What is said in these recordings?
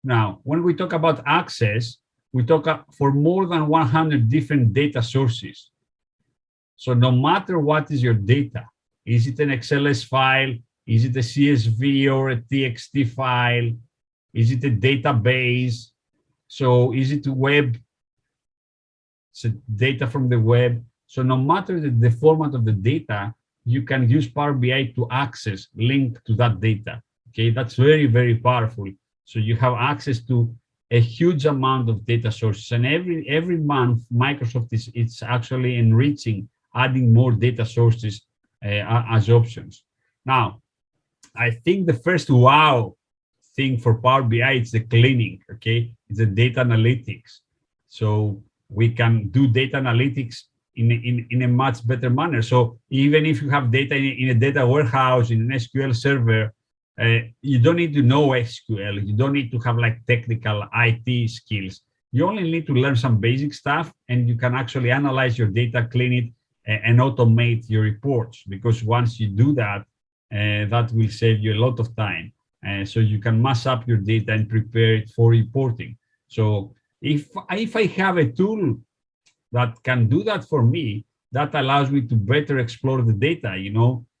Now, when we talk about access, we talk for more than 100 different data sources. So no matter what is your data, is it an XLS file? Is it a CSV or a TXT file? Is it a database? So is it web? So data from the web. So no matter the format of the data, you can use Power BI to access, link to that data. Okay, that's very, very powerful. So you have access to a huge amount of data sources, and every month Microsoft is actually enriching, adding more data sources as options. Now, I think the first wow thing for Power BI is the cleaning. Okay, it's the data analytics. So we can do data analytics in a much better manner. So even if you have data in a data warehouse, in an SQL server, you don't need to know SQL. You don't need to have like technical IT skills. You only need to learn some basic stuff, and you can actually analyze your data, clean it, and automate your reports. Because once you do that, that will save you a lot of time. So you can mass up your data and prepare it for reporting. So if I have a tool that can do that for me, that allows me to better explore the data,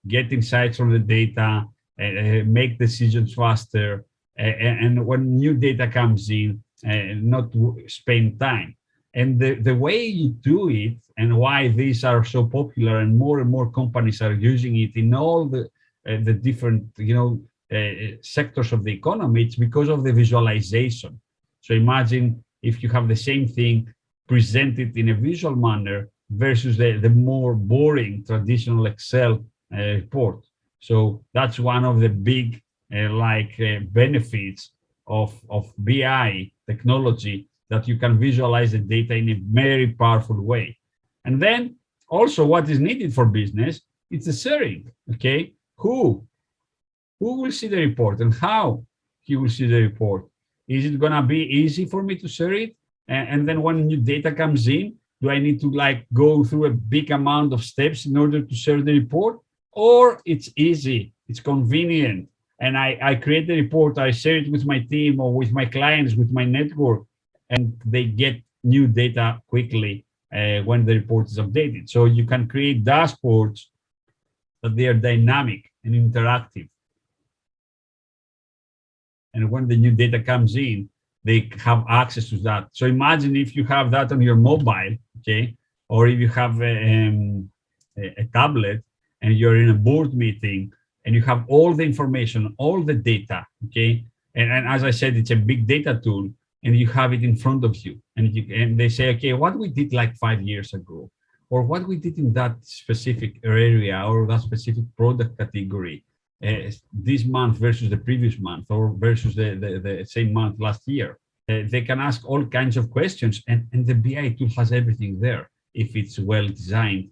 get insights from the data, make decisions faster, and when new data comes in, not spend time. And the way you do it, and why these are so popular and more companies are using it in all the different sectors of the economy, it's because of the visualization. So imagine if you have the same thing presented in a visual manner versus the more boring traditional Excel report. So that's one of the big benefits of BI technology, that you can visualize the data in a very powerful way. And then also what is needed for business, it's the sharing. Okay, who will see the report and how he will see the report? Is it gonna be easy for me to share it? And then when new data comes in, do I need to go through a big amount of steps in order to share the report? Or it's easy, it's convenient, and I create the report, I share it with my team or with my clients, with my network, and they get new data quickly when the report is updated. So you can create dashboards that they are dynamic and interactive. And when the new data comes in, they have access to that. So imagine if you have that on your mobile, okay, or if you have a tablet and you're in a board meeting and you have all the information, all the data, okay, and as I said, it's a big data tool, and you have it in front of you, and they say, okay, what we did like 5 years ago, or what we did in that specific area or that specific product category, this month versus the previous month, or versus the same month last year. They can ask all kinds of questions, and the BI tool has everything there if it's well designed.